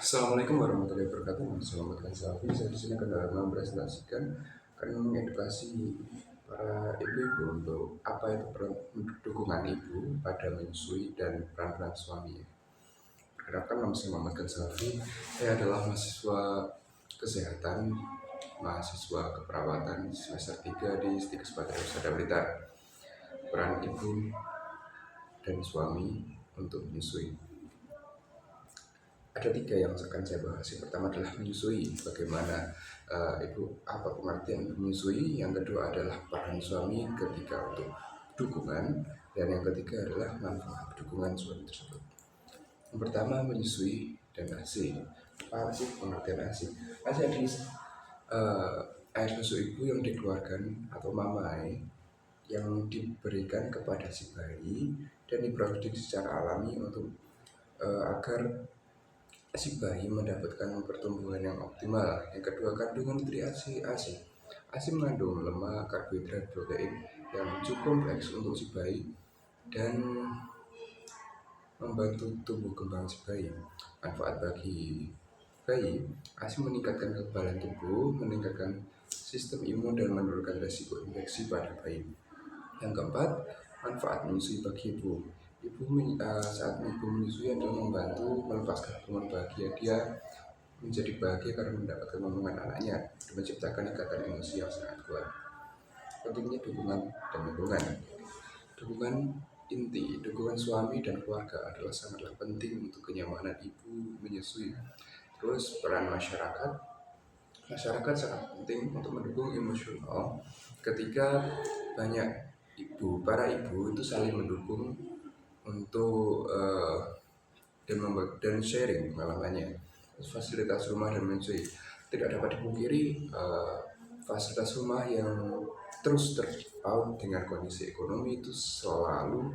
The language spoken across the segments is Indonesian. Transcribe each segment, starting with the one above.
Assalamualaikum warahmatullahi wabarakatuh. Selamat pagi. Saya di sini akan mempresentasikan edukasi para ibu-ibu untuk apa itu dukungan ibu pada menyusui dan peran-peran suami. Perkenalkan, nama saya Muhammad Gansafi. Saya adalah mahasiswa kesehatan, mahasiswa keperawatan semester 3 di Stikes Patria Husada Blitar. Peran ibu dan suami untuk menyusui. Ada tiga yang akan saya bahas. Yang pertama adalah menyusui, bagaimana ibu, apa pengertian menyusui. Yang kedua adalah peran suami ketika untuk dukungan, dan yang ketiga adalah manfaat dukungan suami tersebut. Yang pertama, menyusui dan ASI. Apa sih pengertian ASI? ASI adalah air susu ibu yang dikeluarkan atau mamai yang diberikan kepada si bayi dan diproduksi secara alami untuk agar si bayi mendapatkan pertumbuhan yang optimal. Yang kedua, kandungan nutrisi ASI. ASI mengandung lemak, karbohidrat, protein yang cukup kompleks untuk si bayi dan membantu tumbuh kembang si bayi. Manfaat bagi bayi, ASI meningkatkan kekebalan tubuh, meningkatkan sistem imun dan menurunkan resiko infeksi pada bayi. Yang keempat, manfaat menyusui bagi ibu. Saat ibu menyusui adalah membantu melepaskan hormon bahagia. Dia menjadi bahagia karena mendapatkan omongan anaknya dan menciptakan ikatan emosi yang sangat kuat. Pentingnya dukungan dan lingkungan. Dukungan inti, dukungan suami dan keluarga adalah sangatlah penting untuk kenyamanan ibu menyusui. Terus peran masyarakat. Masyarakat sangat penting untuk mendukung emosional ketika para ibu itu saling mendukung untuk dan sharing pengalamannya. Fasilitas rumah dan menyusui, tidak dapat dipungkiri fasilitas rumah yang terus terpaut dengan kondisi ekonomi itu selalu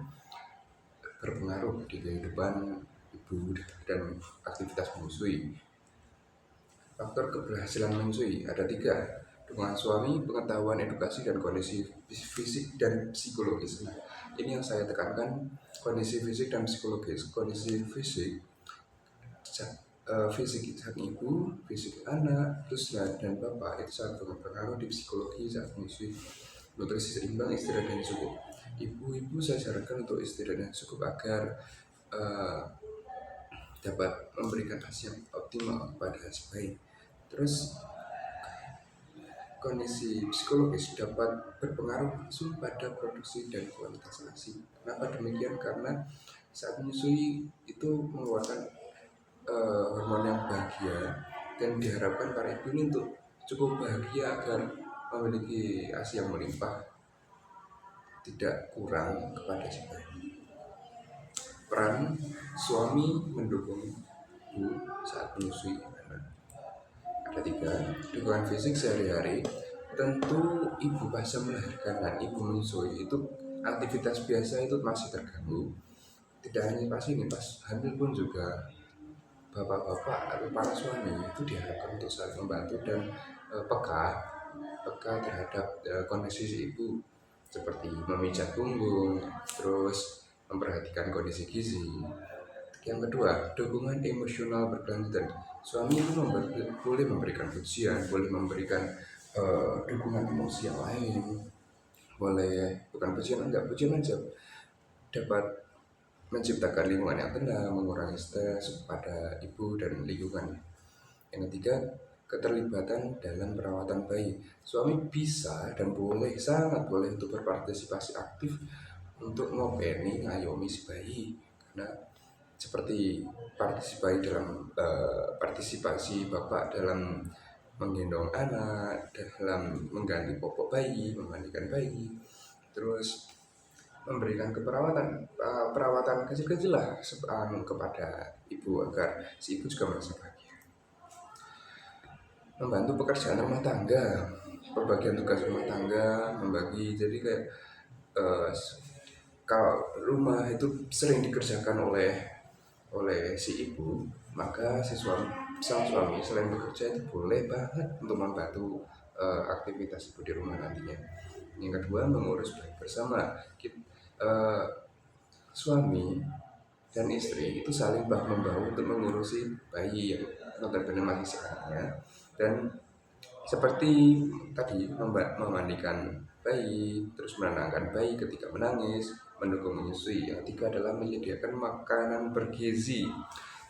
berpengaruh di kehidupan ibu dan aktivitas menyusui. Faktor keberhasilan menyusui ada tiga: dukungan suami, pengetahuan, edukasi, dan kondisi fisik dan psikologis. Nah, ini yang saya tekankan, kondisi fisik dan psikologis. Kondisi fisik, fisik sang ibu, fisik anak, terus dan bapak itu sangat berpengaruh di psikologi saat menyusui. Nutrisi seimbang, istirahat yang cukup. Ibu-ibu saya sarankan untuk istirahat yang cukup agar dapat memberikan hasil yang optimal kepada si bayi. Terus kondisi psikologis dapat berpengaruh langsung pada produksi dan kualitas ASI. Kenapa demikian? Karena saat menyusui itu mengeluarkan hormon yang bahagia, dan diharapkan para ibu ini untuk cukup bahagia agar memiliki ASI yang melimpah, tidak kurang kepada si bayi. Peran suami mendukung ibu saat menyusui ada tiga: dukungan fisik sehari-hari. Tentu ibu pasca melahirkan dan ibu menyusui itu aktivitas biasa itu masih terganggu. Tidak hanya pas ini, pas hamil pun juga bapak-bapak atau para suami itu diharapkan untuk saling membantu dan peka terhadap kondisi si ibu, seperti memijat punggung, terus memperhatikan kondisi gizi. Yang kedua, dukungan emosional berkelanjutan. Suami itu boleh memberikan pujian, boleh memberikan dukungan emosi yang lain, boleh bukan pujian aja, dapat menciptakan lingkungan yang tenang, mengurangi stres pada ibu dan lingkungan. Yang ketiga, keterlibatan dalam perawatan bayi. Suami bisa dan sangat boleh untuk berpartisipasi aktif untuk ngopeni, ngayomi si bayi, karena seperti partisipasi bapak dalam menggendong anak, dalam mengganti popok bayi, memandikan bayi, terus memberikan perawatan kecil-kecil lah kepada ibu agar si ibu juga merasa bahagia. Membantu pekerjaan rumah tangga, pembagian tugas rumah tangga, membagi, jadi kayak kalau rumah itu sering dikerjakan oleh si ibu, maka sang suami selain bekerja itu boleh banget untuk membantu aktivitas ibu di rumah nantinya. Yang kedua, mengurus bayi bersama. Suami dan istri itu saling bahu membahu untuk mengurusi bayi yang notabene masih sehatnya. Dan seperti tadi memandikan bayi, terus menenangkan bayi ketika menangis, mendukung menyusui. Yang ketiga adalah menyediakan makanan bergizi.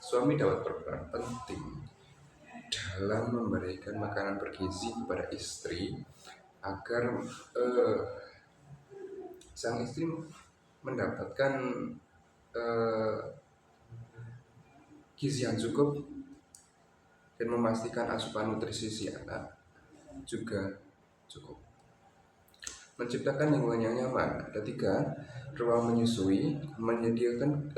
Suami dapat berperan penting dalam memberikan makanan bergizi kepada istri agar eh, sang istri mendapatkan eh, gizi yang cukup dan memastikan asupan nutrisi si anak juga cukup. Menciptakan lingkungan yang nyaman. Ada tiga, ruang menyusui, menyediakan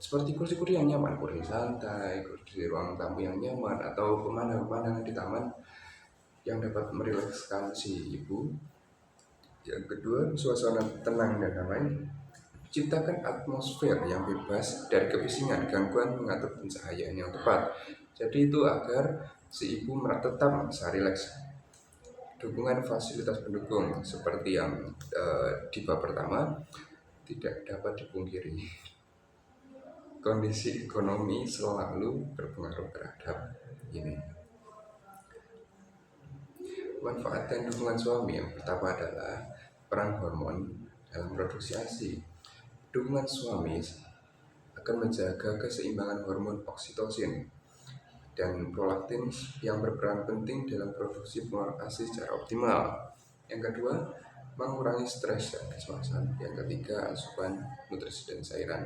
seperti kursi-kursi yang nyaman, kursi santai, kursi ruang tamu yang nyaman, atau pemandangan-pemandangan di taman yang dapat merilekskan si ibu. Yang kedua, suasana tenang dan damai. Ciptakan atmosfer yang bebas dari kebisingan, gangguan, mengatur pencahayaan yang tepat. Jadi itu agar si ibu tetap merasa rileks. Dukungan fasilitas pendukung seperti yang di bab pertama, tidak dapat dipungkiri kondisi ekonomi selalu berpengaruh terhadap ini. Manfaat dan dukungan suami yang pertama adalah peran hormon dalam produksi ASI. Dukungan suami akan menjaga keseimbangan hormon oksitosin dan prolaktin yang berperan penting dalam produksi pengeluaran ASI secara optimal. Yang kedua, mengurangi stres dan kecemasan. Yang ketiga, asupan nutrisi dan cairan.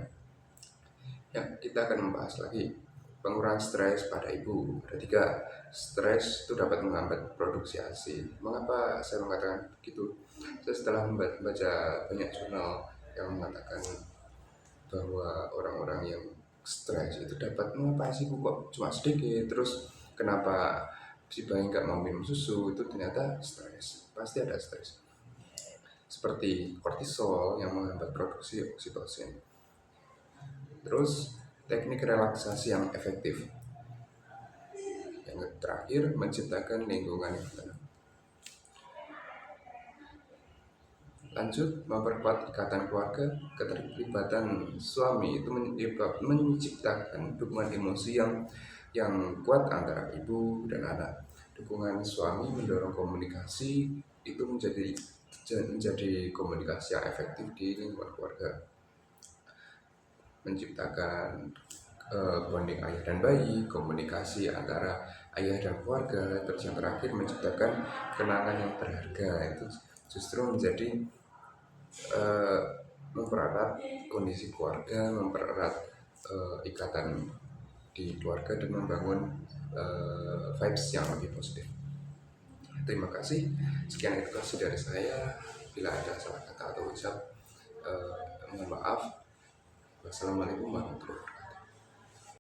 Ya, kita akan membahas lagi pengurangan stres pada ibu. Ada tiga, stres itu dapat menghambat produksi ASI. Mengapa saya mengatakan begitu? Saya setelah membaca banyak jurnal yang mengatakan bahwa orang-orang yang stres itu dapat, mengapa ASI kok cuma sedikit, terus kenapa si bayi nggak mau minum susu, itu ternyata stres. Pasti ada stres. Seperti kortisol yang menghambat produksi oksitosin. Terus teknik relaksasi yang efektif. Yang terakhir, menciptakan lingkungan yang tenang. Lanjut, memperkuat ikatan keluarga. Keterlibatan suami itu menciptakan dukungan emosi yang kuat antara ibu dan anak. Dukungan suami mendorong komunikasi itu menjadi komunikasi yang efektif di lingkungan keluarga. Menciptakan bonding ayah dan bayi, komunikasi antara ayah dan keluarga. Terus yang terakhir, menciptakan kenangan yang berharga. Itu justru menjadi mempererat kondisi keluarga, mempererat ikatan di keluarga, dan membangun vibes yang lebih positif. Terima kasih. Sekian edukasi dari saya. Bila ada salah kata atau ucap, mohon maaf. Wassalamualaikum warahmatullahi wabarakatuh.